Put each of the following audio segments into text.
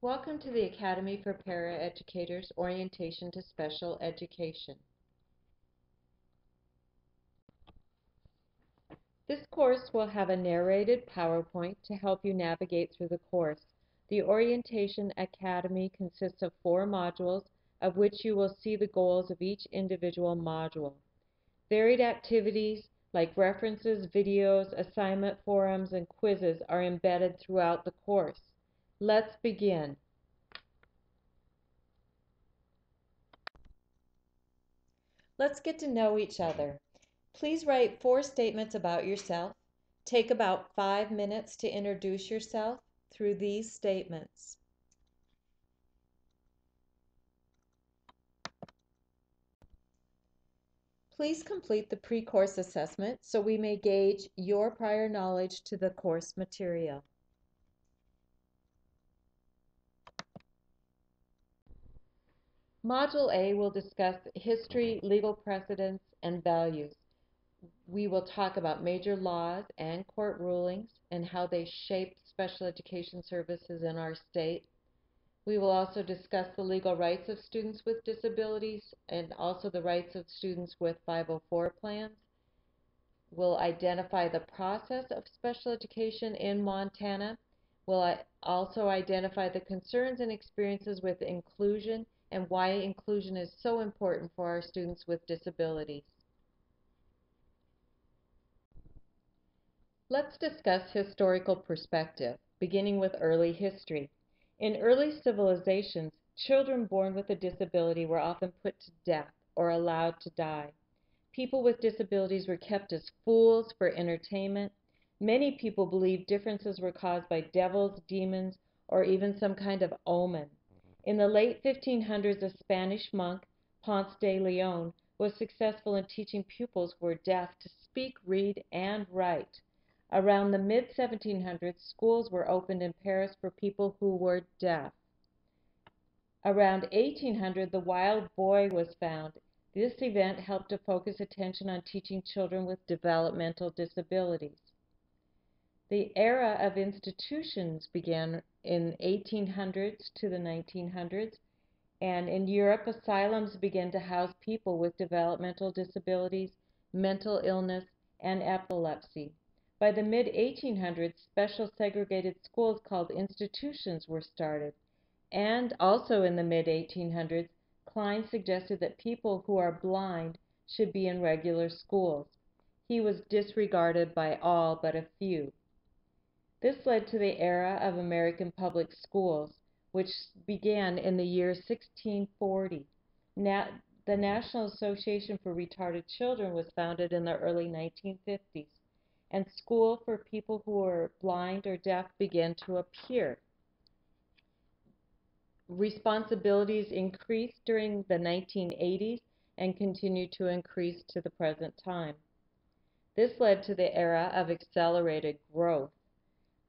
Welcome to the Academy for Paraeducators Orientation to Special Education. This course will have a narrated PowerPoint to help you navigate through the course. The Orientation Academy consists of 4 modules, of which you will see the goals of each individual module. Varied activities like references, videos, assignment forums, and quizzes are embedded throughout the course. Let's begin. Let's get to know each other. Please write 4 statements about yourself. Take about 5 minutes to introduce yourself through these statements. Please complete the pre-course assessment so we may gauge your prior knowledge to the course material. Module A will discuss history, legal precedents, and values. We will talk about major laws and court rulings and how they shape special education services in our state. We will also discuss the legal rights of students with disabilities and also the rights of students with 504 plans. We'll identify the process of special education in Montana. We'll also identify the concerns and experiences with inclusion and why inclusion is so important for our students with disabilities. Let's discuss historical perspective, beginning with early history. In early civilizations, children born with a disability were often put to death or allowed to die. People with disabilities were kept as fools for entertainment. Many people believed differences were caused by devils, demons, or even some kind of omen. In the late 1500s, a Spanish monk, Ponce de Leon, was successful in teaching pupils who were deaf to speak, read, and write. Around the mid-1700s, schools were opened in Paris for people who were deaf. Around 1800, the wild boy was found. This event helped to focus attention on teaching children with developmental disabilities. The era of institutions began in 1800s to the 1900s, and in Europe, asylums began to house people with developmental disabilities, mental illness, and epilepsy. By the mid-1800s, special segregated schools called institutions were started. And also in the mid-1800s, Klein suggested that people who are blind should be in regular schools. He was disregarded by all but a few. This led to the era of American public schools, which began in the year 1640. The National Association for Retarded Children was founded in the early 1950s, and school for people who were blind or deaf began to appear. Responsibilities increased during the 1980s and continue to increase to the present time. This led to the era of accelerated growth.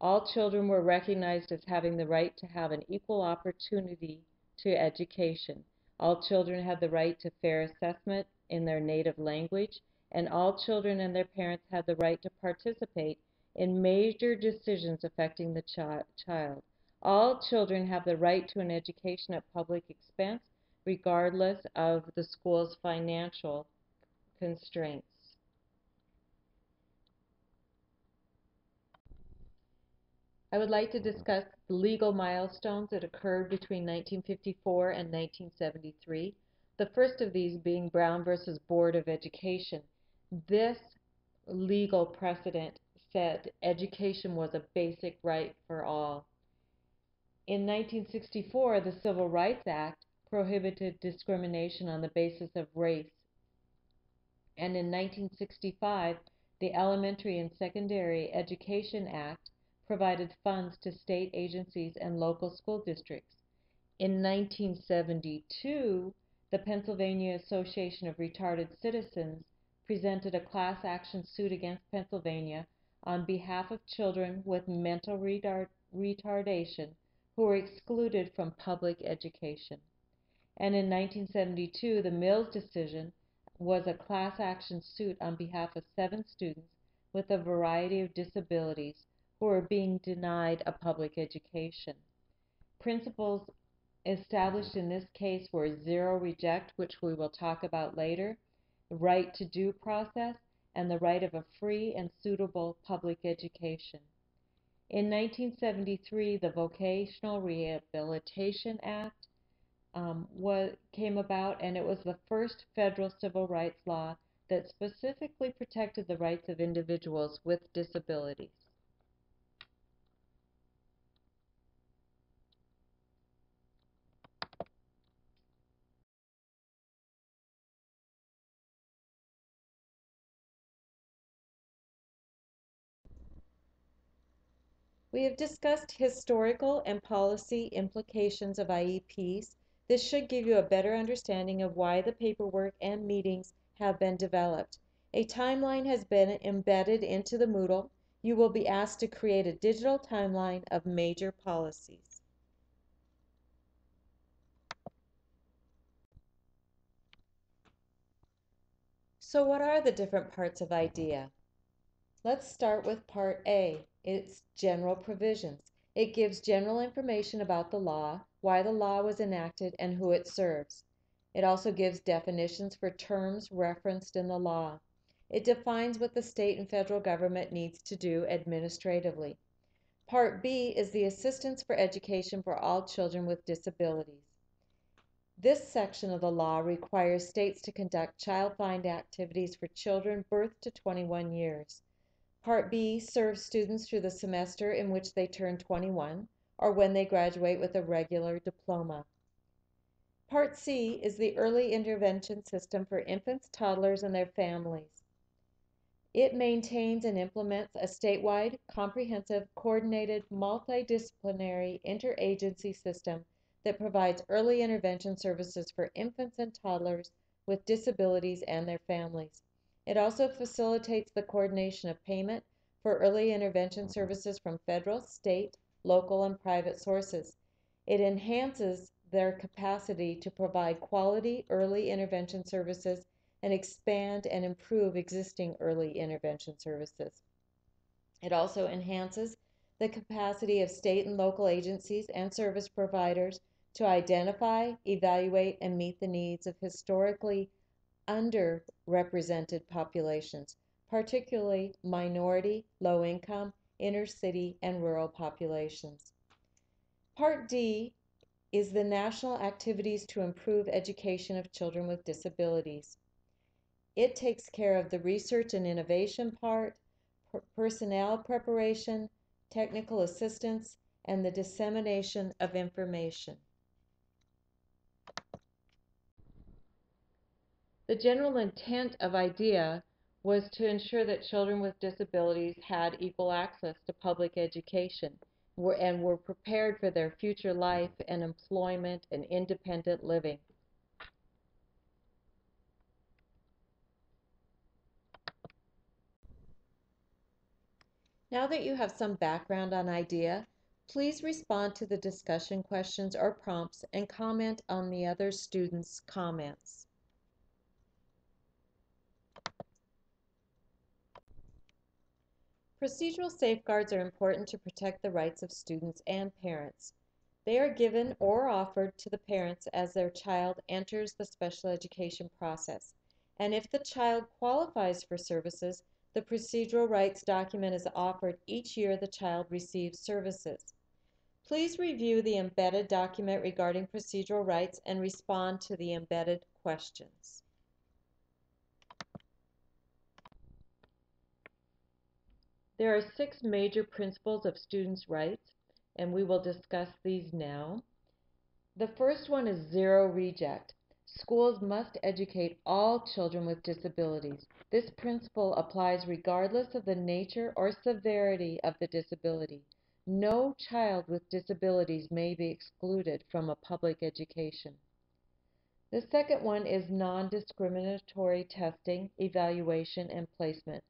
All children were recognized as having the right to have an equal opportunity to education. All children had the right to fair assessment in their native language, and all children and their parents had the right to participate in major decisions affecting the child. All children have the right to an education at public expense, regardless of the school's financial constraints. I would like to discuss the legal milestones that occurred between 1954 and 1973. The first of these being Brown versus Board of Education. This legal precedent said education was a basic right for all. In 1964, the Civil Rights Act prohibited discrimination on the basis of race. And in 1965, the Elementary and Secondary Education Act provided funds to state agencies and local school districts. In 1972, the Pennsylvania Association of Retarded Citizens presented a class action suit against Pennsylvania on behalf of children with mental retardation who were excluded from public education. And in 1972, the Mills decision was a class action suit on behalf of 7 students with a variety of disabilities who were being denied a public education. Principles established in this case were zero reject, which we will talk about later, the right to due process, and the right of a free and suitable public education. In 1973, the Vocational Rehabilitation Act came about, and it was the first federal civil rights law that specifically protected the rights of individuals with disabilities. We have discussed historical and policy implications of IEPs. This should give you a better understanding of why the paperwork and meetings have been developed. A timeline has been embedded into the Moodle. You will be asked to create a digital timeline of major policies. So what are the different parts of IDEA? Let's start with Part A. It's general provisions. It gives general information about the law, why the law was enacted, and who it serves. It also gives definitions for terms referenced in the law. It defines what the state and federal government needs to do administratively. Part B is the assistance for education for all children with disabilities. This section of the law requires states to conduct child find activities for children birth to 21 years. Part B serves students through the semester in which they turn 21 or when they graduate with a regular diploma. Part C is the early intervention system for infants, toddlers, and their families. It maintains and implements a statewide, comprehensive, coordinated, multidisciplinary, interagency system that provides early intervention services for infants and toddlers with disabilities and their families. It also facilitates the coordination of payment for early intervention services from federal, state, local, and private sources. It enhances their capacity to provide quality early intervention services and expand and improve existing early intervention services. It also enhances the capacity of state and local agencies and service providers to identify, evaluate, and meet the needs of historically underrepresented populations, particularly minority, low-income, inner-city, and rural populations. Part D is the national activities to improve education of children with disabilities. It takes care of the research and innovation part, personnel preparation, technical assistance, and the dissemination of information. The general intent of IDEA was to ensure that children with disabilities had equal access to public education and were prepared for their future life and employment and independent living. Now that you have some background on IDEA, please respond to the discussion questions or prompts and comment on the other students' comments. Procedural safeguards are important to protect the rights of students and parents. They are given or offered to the parents as their child enters the special education process. And if the child qualifies for services, the procedural rights document is offered each year the child receives services. Please review the embedded document regarding procedural rights and respond to the embedded questions. There are 6 major principles of students' rights, and we will discuss these now. The first one is zero reject. Schools must educate all children with disabilities. This principle applies regardless of the nature or severity of the disability. No child with disabilities may be excluded from a public education. The second one is non-discriminatory testing, evaluation, and placement.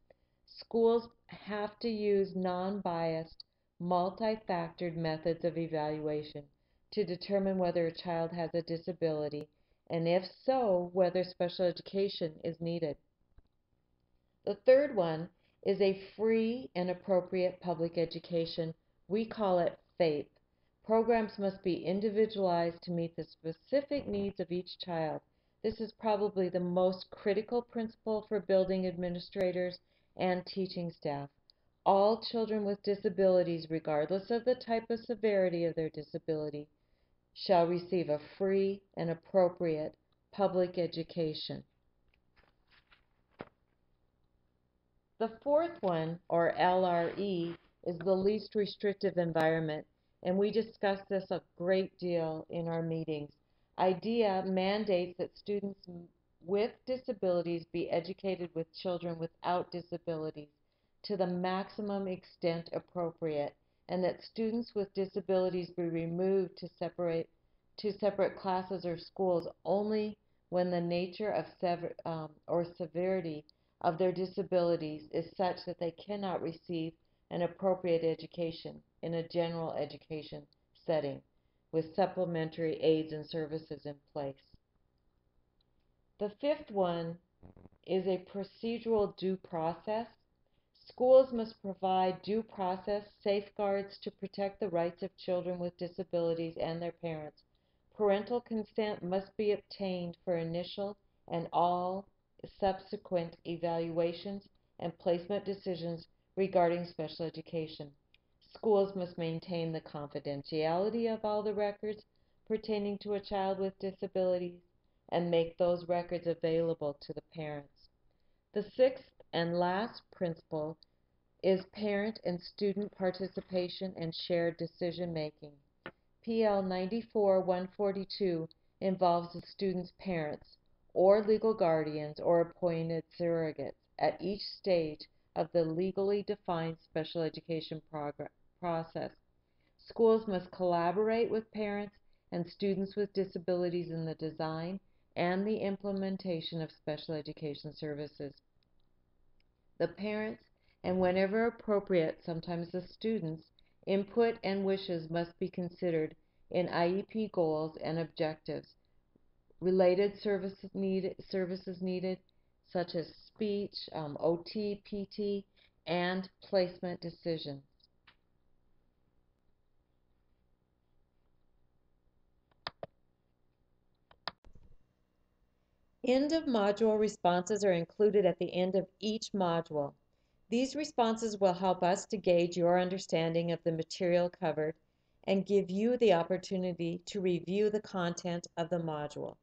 Schools have to use non-biased, multi-factored methods of evaluation to determine whether a child has a disability, and if so, whether special education is needed. The third one is a free and appropriate public education. We call it FAPE, Programs must be individualized to meet the specific needs of each child. This is probably the most critical principle for building administrators and teaching staff. All children with disabilities, regardless of the type of severity of their disability, shall receive a free and appropriate public education. The fourth one, or LRE, is the least restrictive environment, and we discuss this a great deal in our meetings. IDEA mandates that students with disabilities be educated with children without disabilities to the maximum extent appropriate, and that students with disabilities be removed to separate classes or schools only when the nature of or severity of their disabilities is such that they cannot receive an appropriate education in a general education setting with supplementary aids and services in place. The fifth one is a procedural due process. Schools must provide due process safeguards to protect the rights of children with disabilities and their parents. Parental consent must be obtained for initial and all subsequent evaluations and placement decisions regarding special education. Schools must maintain the confidentiality of all the records pertaining to a child with disabilities and make those records available to the parents. The sixth and last principle is parent and student participation and shared decision making. PL 94-142 involves the student's parents or legal guardians or appointed surrogates at each stage of the legally defined special education process. Schools must collaborate with parents and students with disabilities in the design and the implementation of special education services. The parents, and whenever appropriate, sometimes the students' input and wishes must be considered in IEP goals and objectives. Related services needed, such as speech, OT, PT, and placement decisions. End of module responses are included at the end of each module. These responses will help us to gauge your understanding of the material covered and give you the opportunity to review the content of the module.